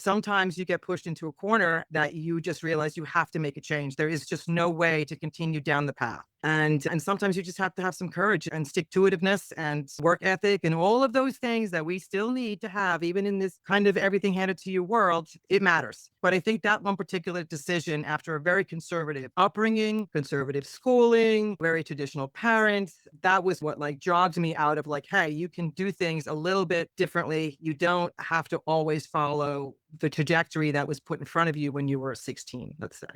sometimes you get pushed into a corner that you just realize you have to make a change. There is just no way to continue down the path. And sometimes you just have to have some courage and stick-to-itiveness and work ethic and all of those things that we still need to have, even in this kind of everything handed to you world. It matters. But I think that one particular decision, after a very conservative upbringing, conservative schooling, very traditional parents, that was what like jogged me out of like, hey, you can do things a little bit differently. You don't have to always follow the trajectory that was put in front of you when you were 16, let's say.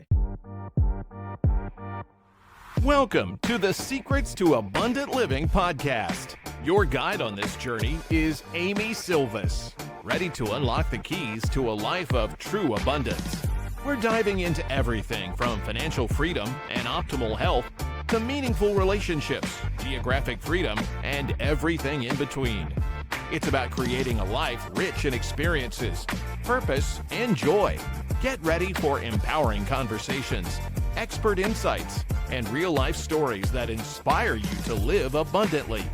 Welcome to the Secrets to Abundant Living podcast. Your guide on this journey is Amy Sylvis, ready to unlock the keys to a life of true abundance. We're diving into everything from financial freedom and optimal health to meaningful relationships, geographic freedom, and everything in between. It's about creating a life rich in experiences, purpose, and joy. Get ready for empowering conversations, expert insights, and real-life stories that inspire you to live abundantly.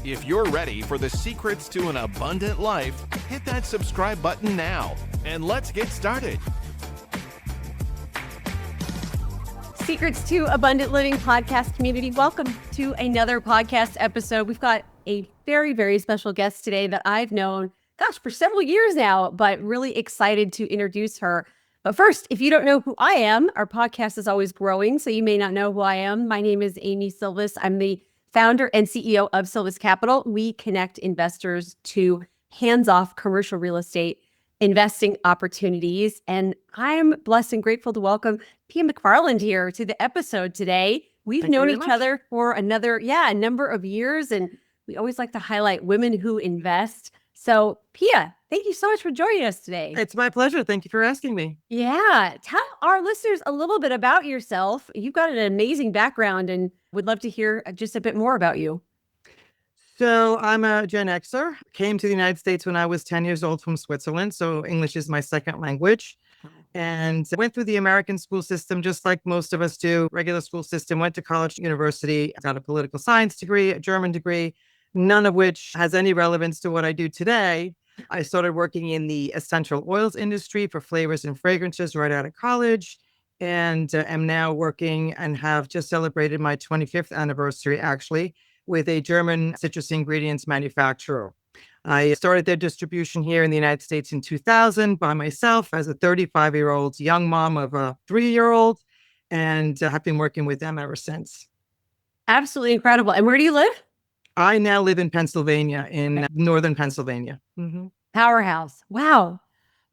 If you're ready for the secrets to an abundant life, hit that subscribe button now, and let's get started. Secrets to Abundant Living podcast community. Welcome to another podcast episode. We've got a very, very special guest today that I've known, for several years now, but really excited to introduce her. But first, if you don't know who I am, our podcast is always growing, so you may not know who I am. My name is Amy Sylvis. I'm the founder and CEO of Sylvis Capital. We connect investors to hands-off commercial real estate investing opportunities. And I'm blessed and grateful to welcome Pia McFarland here to the episode today. We've known each other for a number of years, and we always like to highlight women who invest. So Pia, thank you so much for joining us today. It's my pleasure. Thank you for asking me. Yeah. Tell our listeners a little bit about yourself. You've got an amazing background and would love to hear just a bit more about you. So I'm a Gen Xer, came to the United States when I was 10 years old from Switzerland. So English is my second language. And went through the American school system, just like most of us do, regular school system, went to college, university, got a political science degree, a German degree, none of which has any relevance to what I do today. I started working in the essential oils industry for flavors and fragrances right out of college, and am now working and have just celebrated my 25th anniversary, actually, with a German citrus ingredients manufacturer. I started their distribution here in the United States in 2000 by myself as a 35-year-old young mom of a 3-year-old, and have been working with them ever since. Absolutely incredible. And where do you live? I now live in Pennsylvania, in northern Pennsylvania. Mm-hmm. Powerhouse. Wow.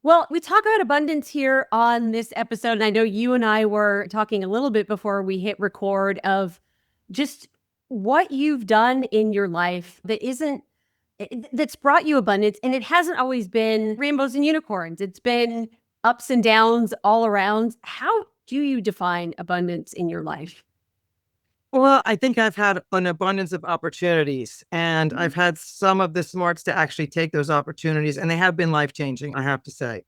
Well, we talk about abundance here on this episode. And I know you and I were talking a little bit before we hit record of just what you've done in your life that's brought you abundance. And it hasn't always been rainbows and unicorns. It's been ups and downs all around. How do you define abundance in your life? Well, I think I've had an abundance of opportunities, and I've had some of the smarts to actually take those opportunities, and they have been life-changing, I have to say.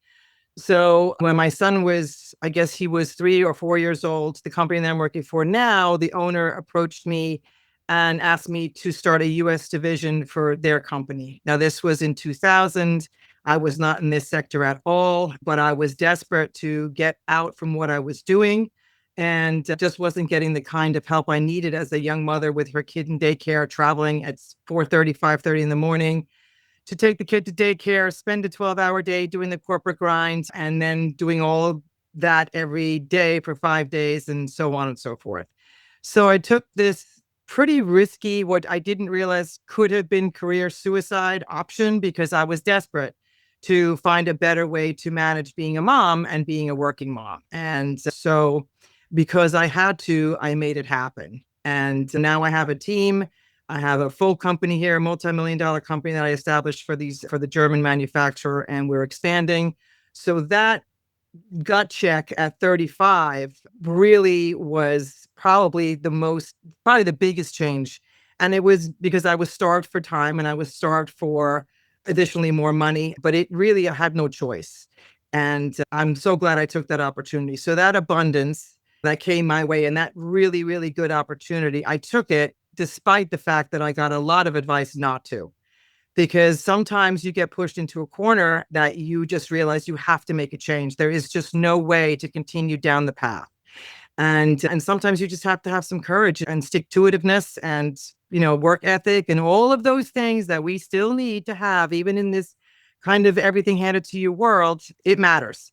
So when my son was, I guess he was 3 or 4 years old, the company that I'm working for now, the owner approached me and asked me to start a U.S. division for their company. Now, this was in 2000. I was not in this sector at all, but I was desperate to get out from what I was doing, and just wasn't getting the kind of help I needed as a young mother with her kid in daycare, traveling at 4:30, 5:30 in the morning to take the kid to daycare, spend a 12-hour day doing the corporate grind, and then doing all of that every day for 5 days, and so on and so forth. So I took this pretty risky, what I didn't realize could have been career suicide option, because I was desperate to find a better way to manage being a mom and being a working mom. And so because I had to, I made it happen. And now I have a team. I have a full company here, a multimillion-dollar company that I established for the German manufacturer, and we're expanding. So that gut check at 35 really was probably the biggest change. And it was because I was starved for time, and I was starved for additionally more money, but I had no choice. And I'm so glad I took that opportunity. So that abundance that came my way, and that really, really good opportunity, I took it despite the fact that I got a lot of advice not to. because sometimes you get pushed into a corner that you just realize you have to make a change. There is just no way to continue down the path. And sometimes you just have to have some courage and stick-to-itiveness and, work ethic and all of those things that we still need to have, even in this kind of everything handed to you world. It matters.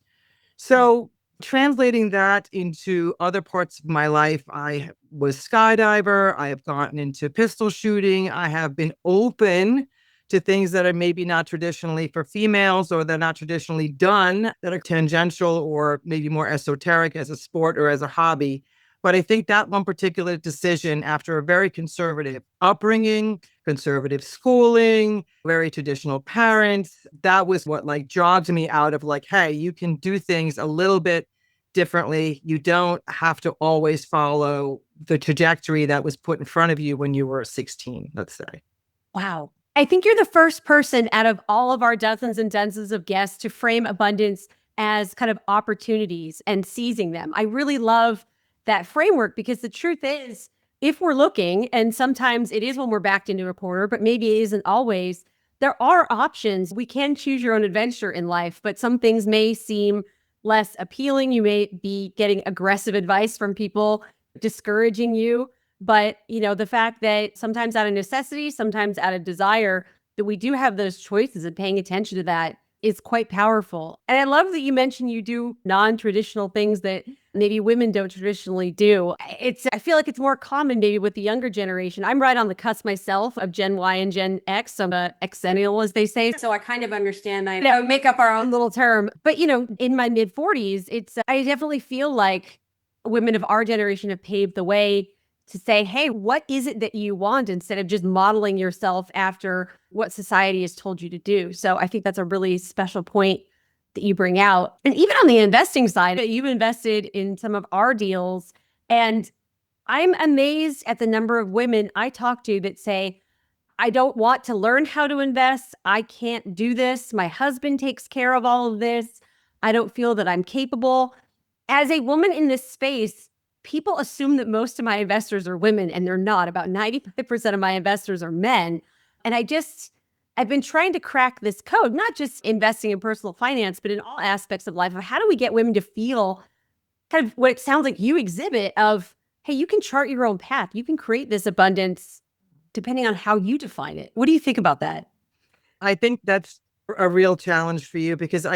So translating that into other parts of my life, I was skydiver. I have gotten into pistol shooting. I have been open to things that are maybe not traditionally for females, or they're not traditionally done, that are tangential or maybe more esoteric as a sport or as a hobby. But I think that one particular decision, after a very conservative upbringing, conservative schooling, very traditional parents, that was what jogged me out of hey, you can do things a little bit differently. You don't have to always follow the trajectory that was put in front of you when you were 16, let's say. Wow. I think you're the first person out of all of our dozens and dozens of guests to frame abundance as kind of opportunities and seizing them. I really love that framework, because the truth is, if we're looking, and sometimes it is when we're backed into a corner, but maybe it isn't always, there are options. We can choose your own adventure in life, but some things may seem less appealing. You may be getting aggressive advice from people discouraging you. But, the fact that sometimes out of necessity, sometimes out of desire, that we do have those choices, and paying attention to that is quite powerful. And I love that you mentioned you do non-traditional things that maybe women don't traditionally do. I feel like it's more common maybe with the younger generation. I'm right on the cusp myself of Gen Y and Gen X. I'm a Xennial, as they say. So I kind of understand that, make up our own little term. But, in my mid 40s, I definitely feel like women of our generation have paved the way to say, hey, what is it that you want, instead of just modeling yourself after what society has told you to do. So I think that's a really special point that you bring out. And even on the investing side, you've invested in some of our deals. And I'm amazed at the number of women I talk to that say, I don't want to learn how to invest. I can't do this. My husband takes care of all of this. I don't feel that I'm capable. As a woman in this space, people assume that most of my investors are women, and they're not. About 95% of my investors are men. And I've been trying to crack this code, not just investing in personal finance, but in all aspects of life, of how do we get women to feel kind of what it sounds like you exhibit of, hey, you can chart your own path. You can create this abundance depending on how you define it. What do you think about that? I think that's a real challenge for you, because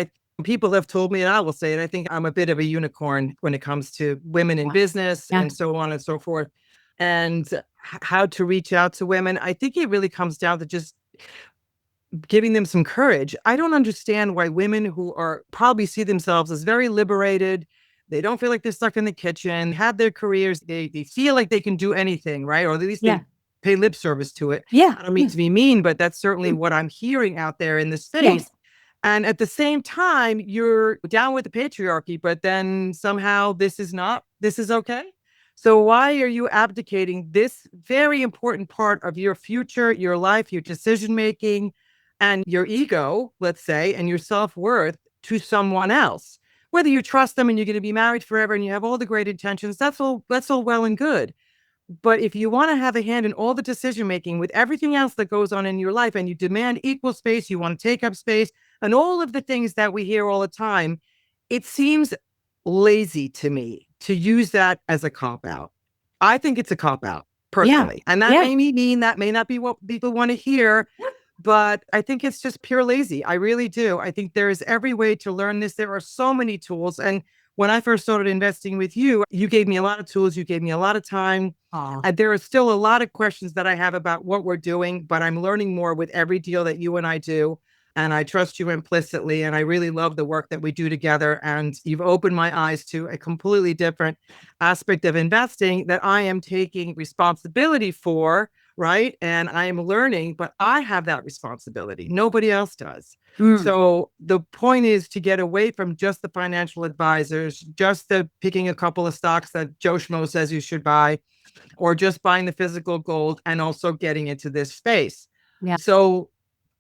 people have told me, and I will say it, I think I'm a bit of a unicorn when it comes to women in business and so on and so forth. And how to reach out to women, I think it really comes down to just giving them some courage. I don't understand why women who are probably see themselves as very liberated, they don't feel like they're stuck in the kitchen, have their careers, they feel like they can do anything, right? Or at least they pay lip service to it. I don't mean to be mean, but that's certainly what I'm hearing out there in the space. And at the same time, you're down with the patriarchy, but then somehow this is okay. So why are you abdicating this very important part of your future, your life, your decision-making, and your ego, let's say, and your self-worth to someone else? Whether you trust them and you're going to be married forever and you have all the great intentions, that's all well and good. But if you want to have a hand in all the decision-making with everything else that goes on in your life, and you demand equal space, you want to take up space, and all of the things that we hear all the time, it seems lazy to me to use that as a cop-out. I think it's a cop-out, personally. And that may not be what people want to hear, but I think it's just pure lazy. I really do. I think there is every way to learn this. There are so many tools. And when I first started investing with you, you gave me a lot of tools. You gave me a lot of time. And there are still a lot of questions that I have about what we're doing, but I'm learning more with every deal that you and I do. And I trust you implicitly. And I really love the work that we do together. And you've opened my eyes to a completely different aspect of investing that I am taking responsibility for, right? And I am learning, but I have that responsibility. Nobody else does. So the point is to get away from just the financial advisors, just the picking a couple of stocks that Joe Schmo says you should buy, or just buying the physical gold, and also getting into this space. So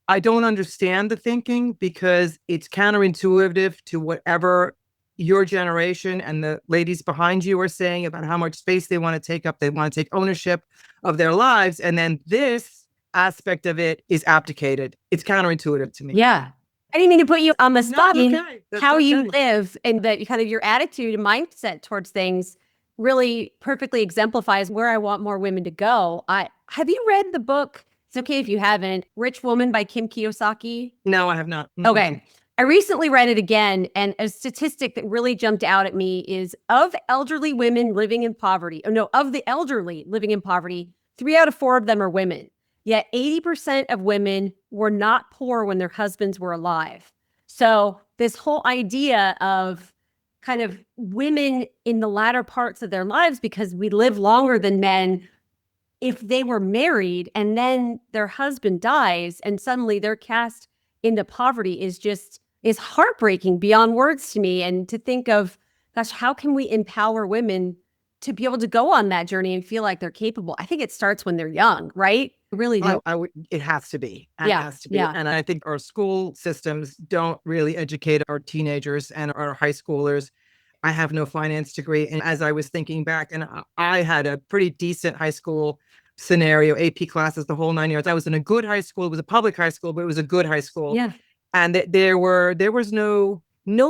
I don't understand the thinking, because it's counterintuitive to whatever your generation and the ladies behind you are saying about how much space they want to take up. They want to take ownership of their lives. And then this aspect of it is abdicated. It's counterintuitive to me. Yeah. I didn't mean to put you on the spot. okay. That's How you okay. live and that kind of your attitude and mindset towards things really perfectly exemplifies where I want more women to go. Have you read the book? It's okay if you haven't. Rich Woman by Kim Kiyosaki. No, I have not. Okay. I recently read it again, and a statistic that really jumped out at me is of the elderly living in poverty, 3 out of 4 of them are women. Yet 80% of women were not poor when their husbands were alive. So this whole idea of kind of women in the latter parts of their lives, because we live longer than men, if they were married and then their husband dies and suddenly they're cast into poverty is heartbreaking beyond words to me. And to think of, gosh, how can we empower women to be able to go on that journey and feel like they're capable? I think it starts when they're young, right? Really do. It has to be. It Yeah, has to be. yeah. And I think our school systems don't really educate our teenagers and our high schoolers. I have no finance degree. And as I was thinking back, and I had a pretty decent high school scenario, AP classes, the whole 9 years. I was in a good high school. It was a public high school, but it was a good high school. Yeah. And there was no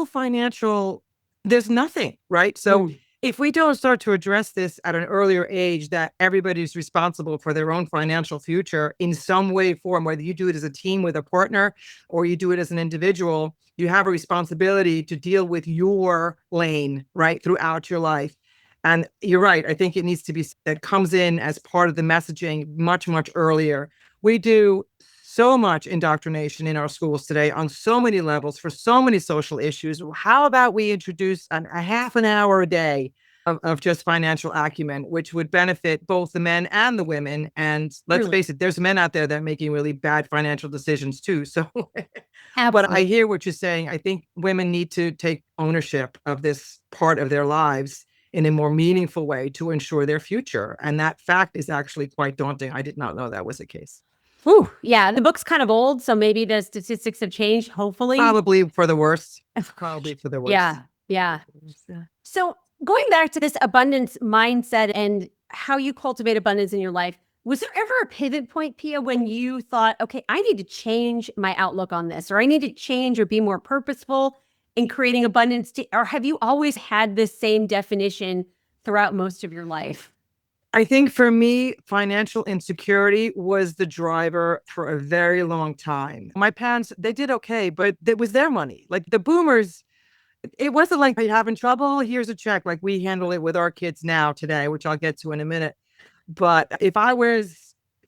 financial, there's nothing, right? So if we don't start to address this at an earlier age, that everybody's responsible for their own financial future in some way, form, whether you do it as a team with a partner or you do it as an individual, you have a responsibility to deal with your lane, right, throughout your life. And you're right. I think it needs to be, that comes in as part of the messaging much, much earlier. We do so much indoctrination in our schools today on so many levels for so many social issues. How about we introduce a half an hour a day of just financial acumen, which would benefit both the men and the women. And let's face it, there's men out there that are making really bad financial decisions too. So, but I hear what you're saying. I think women need to take ownership of this part of their lives in a more meaningful way to ensure their future. And that fact is actually quite daunting. I did not know that was the case. Ooh, yeah. The book's kind of old, so maybe the statistics have changed, hopefully. Probably for the worst. Probably for the worst. Yeah, yeah. So going back to this abundance mindset and how you cultivate abundance in your life, was there ever a pivot point, Pia, when you thought, okay, I need to change my outlook on this, or I need to change or be more purposeful in creating abundance? Or have you always had this same definition throughout most of your life? I think for me, financial insecurity was the driver for a very long time. My parents, they did okay, but it was their money. Like the boomers, it wasn't like, you having trouble, here's a check. Like we handle it with our kids now today, which I'll get to in a minute. But if I was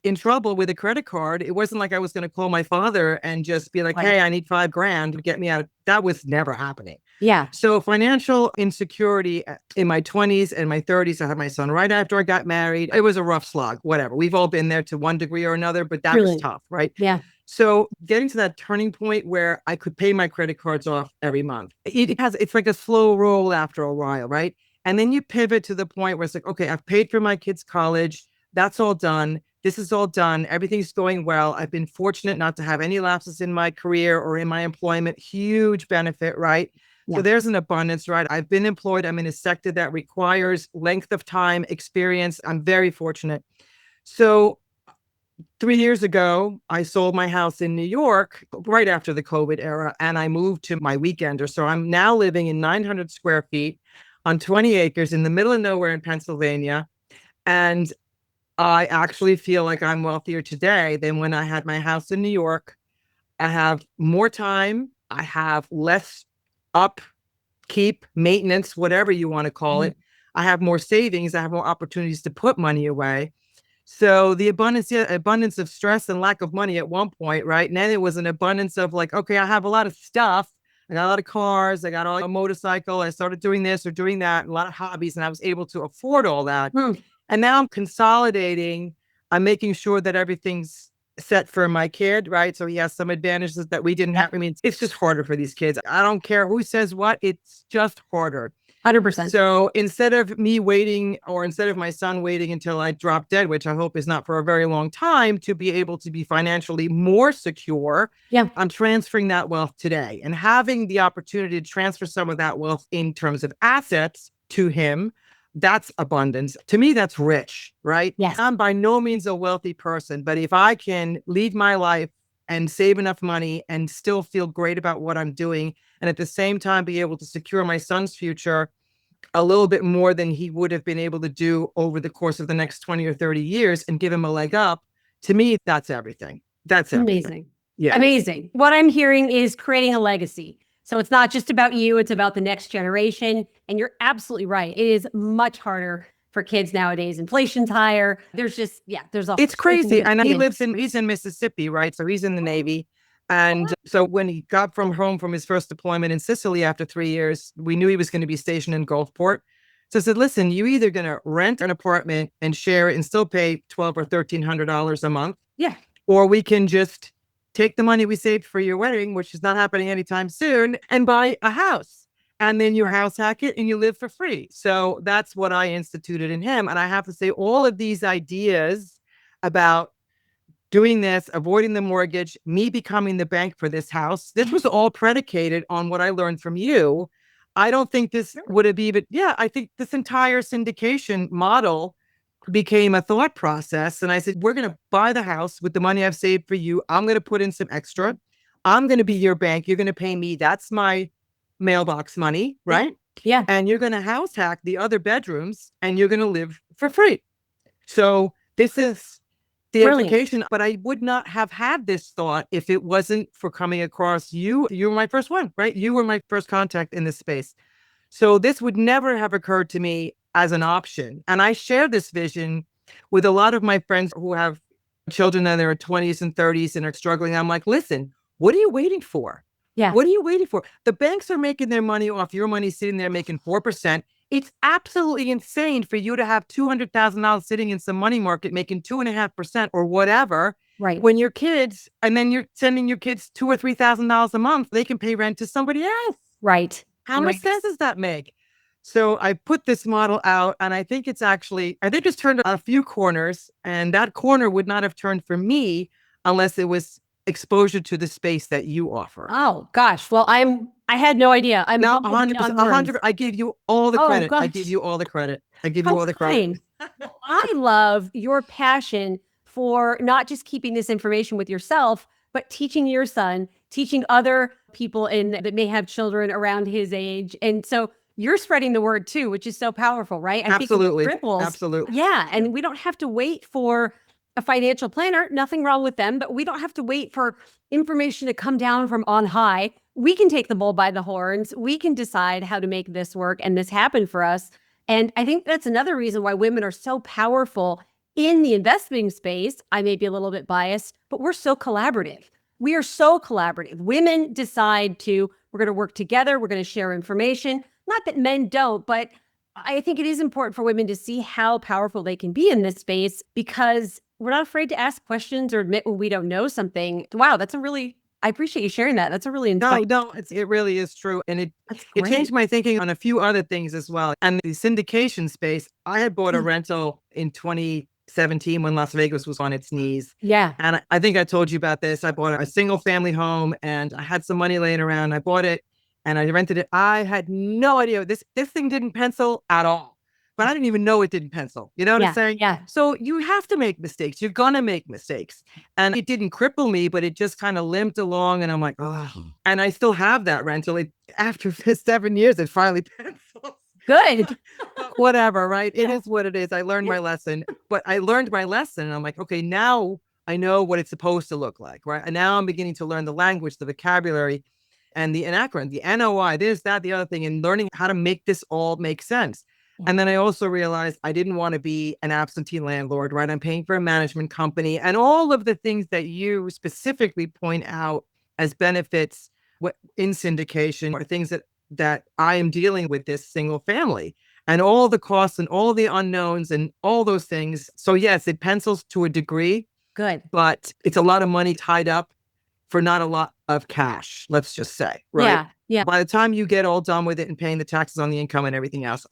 in trouble with a credit card, it wasn't like I was going to call my father and just be like, hey, I need $5,000 to get me out. That was never happening. Yeah. So financial insecurity in my 20s and my 30s, I had my son right after I got married. It was a rough slog, whatever. We've all been there to one degree or another, but that was tough, right? Yeah. So getting to that turning point where I could pay my credit cards off every month, it's like a slow roll after a while, right? And then you pivot to the point where it's like, okay, I've paid for my kids' college. That's all done. This is all done. Everything's going well. I've been fortunate not to have any lapses in my career or in my employment. Huge benefit, right? Yeah. So there's an abundance, right? I've been employed. I'm in a sector that requires length of time, experience. I'm very fortunate. So 3 years ago, I sold my house in New York right after the COVID era, and I moved to my weekender. So I'm now living in 900 square feet on 20 acres in the middle of nowhere in Pennsylvania. And I actually feel like I'm wealthier today than when I had my house in New York. I have more time. I have less upkeep, maintenance, whatever you want to call it. I have more savings. I have more opportunities to put money away. So the abundance of stress and lack of money at one point, right? And then it was an abundance of like, okay, I have a lot of stuff. I got a lot of cars. I got a motorcycle. I started doing this or doing that, a lot of hobbies, and I was able to afford all that. And now I'm consolidating. I'm making sure that everything's set for my kid, right? So he has some advantages that we didn't have. I mean, it's just harder for these kids. I don't care who says what. It's just harder. 100%. So instead of me waiting, or instead of my son waiting until I drop dead, which I hope is not for a very long time, to be able to be financially more secure, I'm transferring that wealth today and having the opportunity to transfer some of that wealth in terms of assets to him that's abundance. To me, that's rich, right? Yes. I'm by no means a wealthy person, but if I can lead my life and save enough money and still feel great about what I'm doing, and at the same time be able to secure my son's future a little bit more than he would have been able to do over the course of the next 20 or 30 years and give him a leg up, to me, that's everything. That's everything. Amazing. Yeah. Amazing. What I'm hearing is creating a legacy. So it's not just about you, it's about the next generation. And you're absolutely right. It is much harder for kids nowadays. Inflation's higher. There's just, it's crazy. And he's in Mississippi, right? So he's in the Navy. And so when he got home from his first deployment in Sicily after 3 years, we knew he was going to be stationed in Gulfport. So I said, listen, you're either going to rent an apartment and share it and still pay $1,200 or $1,300 a month. Yeah. Or we can just take the money we saved for your wedding, which is not happening anytime soon, and buy a house. And then you house hack it and you live for free. So that's what I instituted in him. And I have to say, all of these ideas about doing this, avoiding the mortgage, me becoming the bank for this house, this was all predicated on what I learned from you. I don't think this would have even, I think this entire syndication model became a thought process. And I said, we're going to buy the house with the money I've saved for you. I'm going to put in some extra. I'm going to be your bank. You're going to pay me. That's my mailbox money, right? Yeah. And you're going to house hack the other bedrooms and you're going to live for free. So this is the application, but I would not have had this thought if it wasn't for coming across you. You were my first one, right? You were my first contact in this space. So this would never have occurred to me as an option. And I share this vision with a lot of my friends who have children in their 20s and 30s and are struggling. I'm like, listen, what are you waiting for? Yeah. What are you waiting for? The banks are making their money off your money sitting there making 4%. It's absolutely insane for you to have $200,000 sitting in some money market making 2.5% or whatever. Right. When your kids, and then you're sending your kids $2,000 or $3,000 a month, they can pay rent to somebody else. Right. How much sense does that make? So I put this model out, and I think it's turned a few corners, and that corner would not have turned for me unless it was exposure to the space that you offer. Oh gosh. Well, I had no idea. I'm now 100%. I give you all the credit. Gosh. I give you all the credit. I give you all the credit. I love your passion for not just keeping this information with yourself, but teaching your son, teaching other people that may have children around his age. And so you're spreading the word too, which is so powerful, right? Absolutely. Absolutely. Yeah. And we don't have to wait for a financial planner, nothing wrong with them, but we don't have to wait for information to come down from on high. We can take the bull by the horns. We can decide how to make this work and this happen for us. And I think that's another reason why women are so powerful in the investing space. I may be a little bit biased, but we're so collaborative. We are so collaborative. Women decide we're going to work together. We're going to share information. Not that men don't, but I think it is important for women to see how powerful they can be in this space because we're not afraid to ask questions or admit when we don't know something. Wow, I appreciate you sharing that. That's a really insightful. No, it really is true. And it changed my thinking on a few other things as well. And the syndication space, I had bought a rental in 2017 when Las Vegas was on its knees. Yeah. And I think I told you about this. I bought a single family home and I had some money laying around. I bought it and I rented it. I had no idea. This thing didn't pencil at all. But I didn't even know it didn't pencil. You know what I'm saying? Yeah. So you have to make mistakes. You're going to make mistakes. And it didn't cripple me, but it just kind of limped along. And I'm like, oh. And I still have that rental. After 7 years, it finally pencils. Good. Whatever, right? It is what it is. I learned my lesson. But I learned my lesson. And I'm like, okay, now I know what it's supposed to look like, right? And now I'm beginning to learn the language, the vocabulary, and the acronym, the NOI, this, that, the other thing, and learning how to make this all make sense. And then I also realized I didn't want to be an absentee landlord, right? I'm paying for a management company and all of the things that you specifically point out as benefits in syndication are things that I am dealing with this single family and all the costs and all the unknowns and all those things. So yes, it pencils to a degree. Good. But it's a lot of money tied up for not a lot of cash, let's just say, right? Yeah. By the time you get all done with it and paying the taxes on the income and everything else,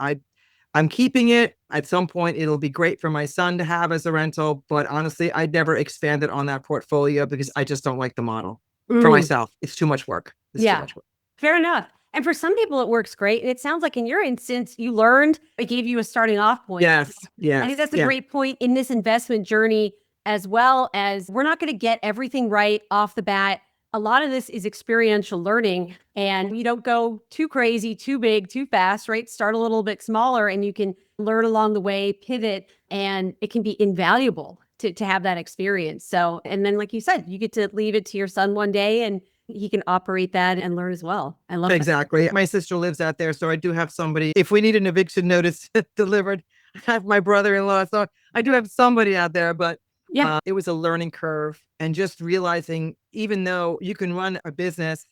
I'm keeping it. At some point, it'll be great for my son to have as a rental. But honestly, I'd never expanded on that portfolio because I just don't like the model for myself. It's too much work. Too much work. Fair enough. And for some people, it works great. And it sounds like in your instance, you learned, it gave you a starting off point. Yes. I think that's a great point in this investment journey, as well as we're not going to get everything right off the bat. A lot of this is experiential learning, and you don't go too crazy, too big, too fast, right? Start a little bit smaller and you can learn along the way, pivot, and it can be invaluable to have that experience. So, and then like you said, you get to leave it to your son one day and he can operate that and learn as well. I love that. Exactly. My sister lives out there, so I do have somebody. If we need an eviction notice delivered, I have my brother-in-law. So I do have somebody out there, but Yeah. it was a learning curve. And just realizing, even though you can run a business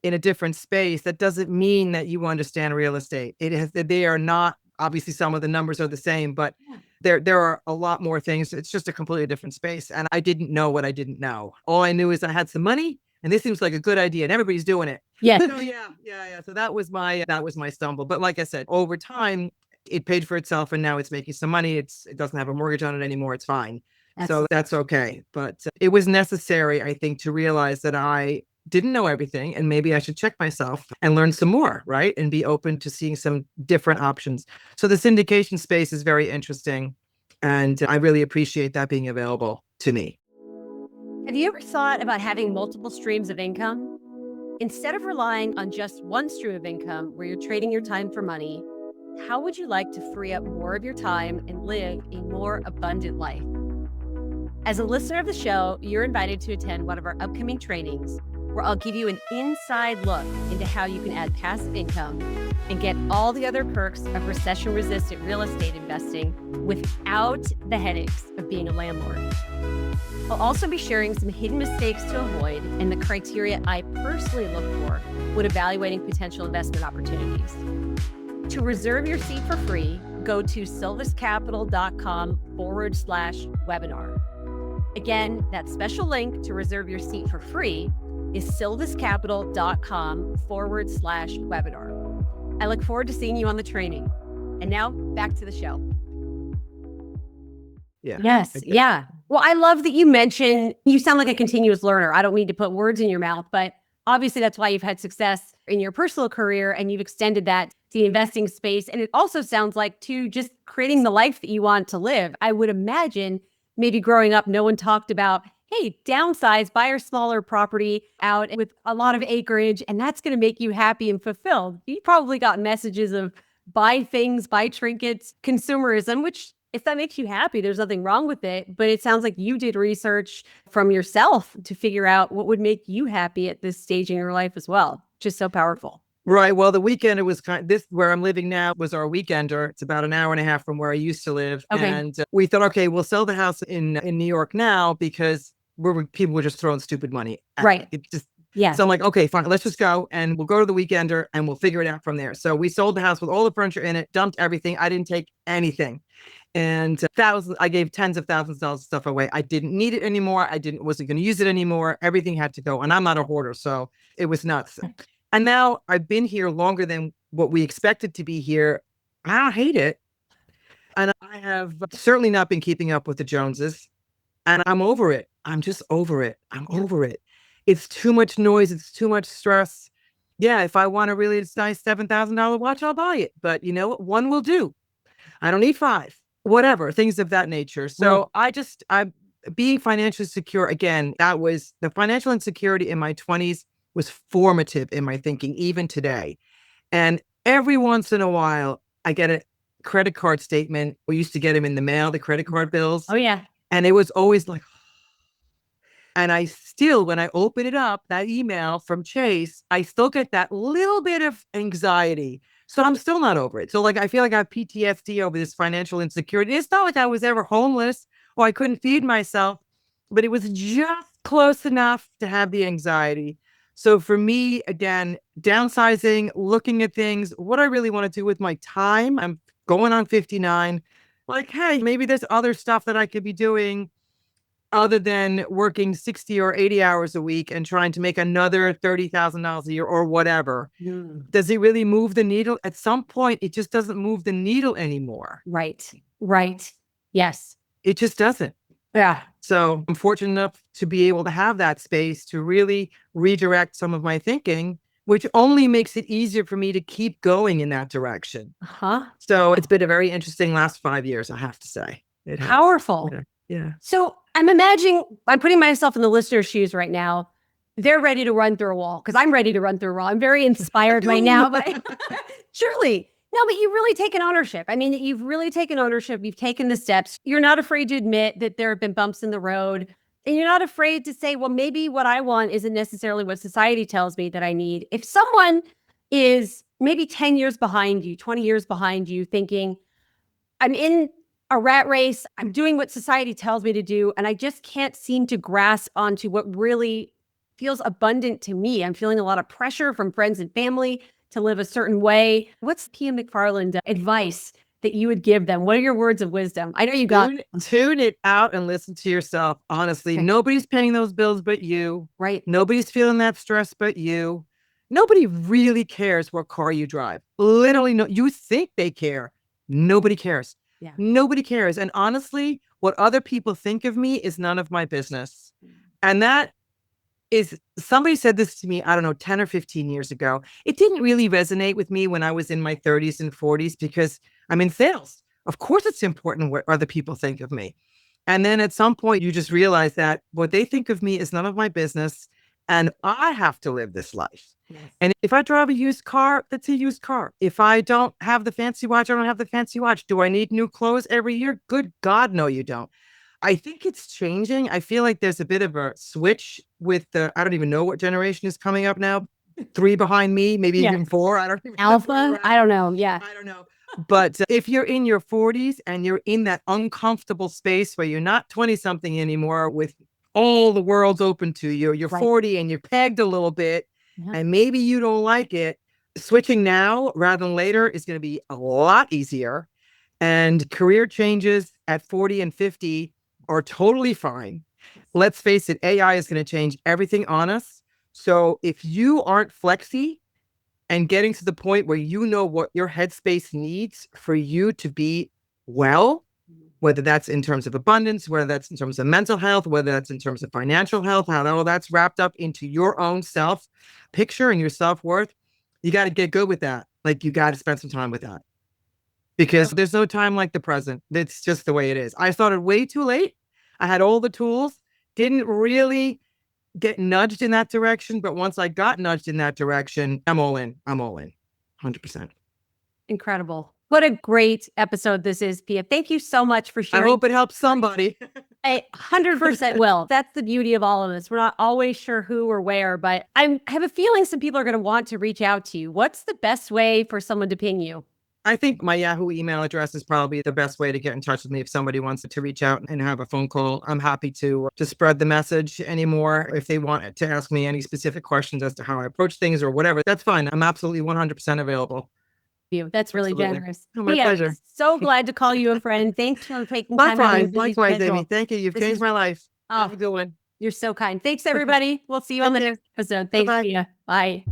in a different space, that doesn't mean that you understand real estate. They are not, obviously some of the numbers are the same, but there are a lot more things. It's just a completely different space. And I didn't know what I didn't know. All I knew is I had some money and this seems like a good idea and everybody's doing it. Yeah. So yeah. So that was my stumble. But like I said, over time, it paid for itself and now it's making some money. It doesn't have a mortgage on it anymore. It's fine. So that's okay. But it was necessary, I think, to realize that I didn't know everything and maybe I should check myself and learn some more, right? And be open to seeing some different options. So the syndication space is very interesting. And I really appreciate that being available to me. Have you ever thought about having multiple streams of income? Instead of relying on just one stream of income where you're trading your time for money, how would you like to free up more of your time and live a more abundant life? As a listener of the show, you're invited to attend one of our upcoming trainings where I'll give you an inside look into how you can add passive income and get all the other perks of recession-resistant real estate investing without the headaches of being a landlord. I'll also be sharing some hidden mistakes to avoid and the criteria I personally look for when evaluating potential investment opportunities. To reserve your seat for free, go to sylviscapital.com/webinar. Again, that special link to reserve your seat for free is sylviscapital.com/webinar. I look forward to seeing you on the training. And now back to the show. Yeah. Yes. Okay. Yeah. Well, I love that you mentioned you sound like a continuous learner. I don't mean to put words in your mouth, but obviously that's why you've had success in your personal career and you've extended that to the investing space. And it also sounds like to just creating the life that you want to live. I would imagine maybe growing up, no one talked about, hey, downsize, buy a smaller property out with a lot of acreage, and that's going to make you happy and fulfilled. You probably got messages of buy things, buy trinkets, consumerism, which if that makes you happy, there's nothing wrong with it. But it sounds like you did research from yourself to figure out what would make you happy at this stage in your life as well. Just so powerful. Right. Well, the weekend, it was this where I'm living now was our weekender. It's about an hour and a half from where I used to live. Okay. And we thought, okay, we'll sell the house in New York now because people were just throwing stupid money at Right. it. Yeah. So I'm like, okay, fine, let's just go and we'll go to the weekender and we'll figure it out from there. So we sold the house with all the furniture in it, dumped everything. I didn't take anything. And I gave tens of thousands of dollars of stuff away. I didn't need it anymore. Wasn't going to use it anymore. Everything had to go. And I'm not a hoarder. So it was nuts. And now I've been here longer than what we expected to be here. I don't hate it. And I have certainly not been keeping up with the Joneses. And I'm over it. I'm just over it. I'm over it. It's too much noise. It's too much stress. Yeah, if I want a really nice $7,000 watch, I'll buy it. But you know what? One will do. I don't need 5. Whatever, things of that nature. So I'm being financially secure. Again, that was the financial insecurity in my 20s was formative in my thinking, even today. And every once in a while, I get a credit card statement. We used to get them in the mail, the credit card bills. Oh, yeah. And it was always like, and I still, when I open it up, that email from Chase, I still get that little bit of anxiety. So I'm still not over it. So like, I feel like I have PTSD over this financial insecurity. It's not like I was ever homeless or I couldn't feed myself, but it was just close enough to have the anxiety. So for me, again, downsizing, looking at things, what I really want to do with my time. I'm going on 59. Like, hey, maybe there's other stuff that I could be doing other than working 60 or 80 hours a week and trying to make another $30,000 a year or whatever. Does it really move the needle? At some point, it just doesn't move the needle anymore. Right. Right. Yes. It just doesn't. Yeah. So I'm fortunate enough to be able to have that space to really redirect some of my thinking which only makes it easier for me to keep going in that direction. Huh? So it's been a very interesting last 5 years, I have to say. It has. Powerful. Yeah. So I'm putting myself in the listener's shoes right now. They're ready to run through a wall because I'm ready to run through a wall. I'm very inspired right now, but surely. No, but you've really taken ownership. I mean, you've really taken ownership. You've taken the steps. You're not afraid to admit that there have been bumps in the road. And you're not afraid to say, well, maybe what I want isn't necessarily what society tells me that I need. If someone is maybe 10 years behind you, 20 years behind you, thinking, I'm in a rat race, I'm doing what society tells me to do, and I just can't seem to grasp onto what really feels abundant to me. I'm feeling a lot of pressure from friends and family to live a certain way. What's Pia McFarland advice that you would give them? What are your words of wisdom? I know you got tune it out and listen to yourself. Honestly, nobody's paying those bills but you. Right. Nobody's feeling that stress but you. Nobody really cares what car you drive. Literally, no. You think they care. Nobody cares. Yeah. Nobody cares. And honestly, what other people think of me is none of my business. And that is, somebody said this to me, I don't know, 10 or 15 years ago. It didn't really resonate with me when I was in my 30s and 40s because I'm in sales. Of course, it's important what other people think of me. And then at some point, you just realize that what they think of me is none of my business. And I have to live this life. Yes. And if I drive a used car, that's a used car. If I don't have the fancy watch, I don't have the fancy watch. Do I need new clothes every year? Good God, no, you don't. I think it's changing. I feel like there's a bit of a switch with I don't even know what generation is coming up now. 3 behind me, maybe even 4. I don't even know. Alpha? I don't know. Yeah. I don't know. But if you're in your 40s and you're in that uncomfortable space where you're not 20-something anymore with all the world's open to you, you're 40 and you're pegged a little bit and maybe you don't like it, switching now rather than later is going to be a lot easier. And career changes at 40 and 50 are totally fine. Let's face it, AI is going to change everything on us. So if you aren't flexy and getting to the point where you know what your headspace needs for you to be well, whether that's in terms of abundance, whether that's in terms of mental health, whether that's in terms of financial health, how all that's wrapped up into your own self picture and your self-worth, you got to get good with that. Like you got to spend some time with that. Because there's no time like the present. It's just the way it is. I started way too late. I had all the tools, didn't really get nudged in that direction. But once I got nudged in that direction, I'm all in. I'm all in. 100%. Incredible. What a great episode this is, Pia. Thank you so much for sharing. I hope it helps somebody. I 100% will. That's the beauty of all of this. We're not always sure who or where, but I have a feeling some people are going to want to reach out to you. What's the best way for someone to ping you? I think my Yahoo email address is probably the best way to get in touch with me if somebody wants to reach out and have a phone call. I'm happy to spread the message anymore. If they want to ask me any specific questions as to how I approach things or whatever, that's fine. I'm absolutely 100% available. That's really Absolutely. generous. Oh, my pleasure. So glad to call you a friend. Thanks for taking time out of your busy Likewise, schedule. Amy. Thank you. You've changed my life. Have a good one. You're so kind. Thanks, everybody. We'll see you on the next episode. Thanks, Bye-bye. Pia. Bye.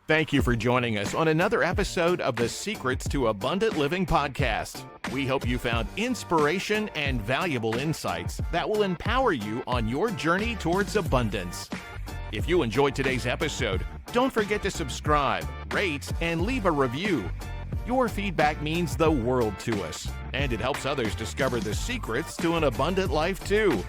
Thank you for joining us on another episode of the Secrets to Abundant Living podcast. We hope you found inspiration and valuable insights that will empower you on your journey towards abundance. If you enjoyed today's episode, don't forget to subscribe, rate, and leave a review. Your feedback means the world to us, and it helps others discover the secrets to an abundant life too.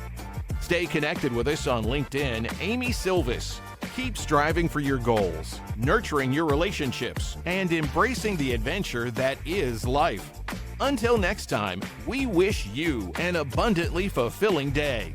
Stay connected with us on LinkedIn, Amy Sylvis. Keep striving for your goals, nurturing your relationships, and embracing the adventure that is life. Until next time, we wish you an abundantly fulfilling day.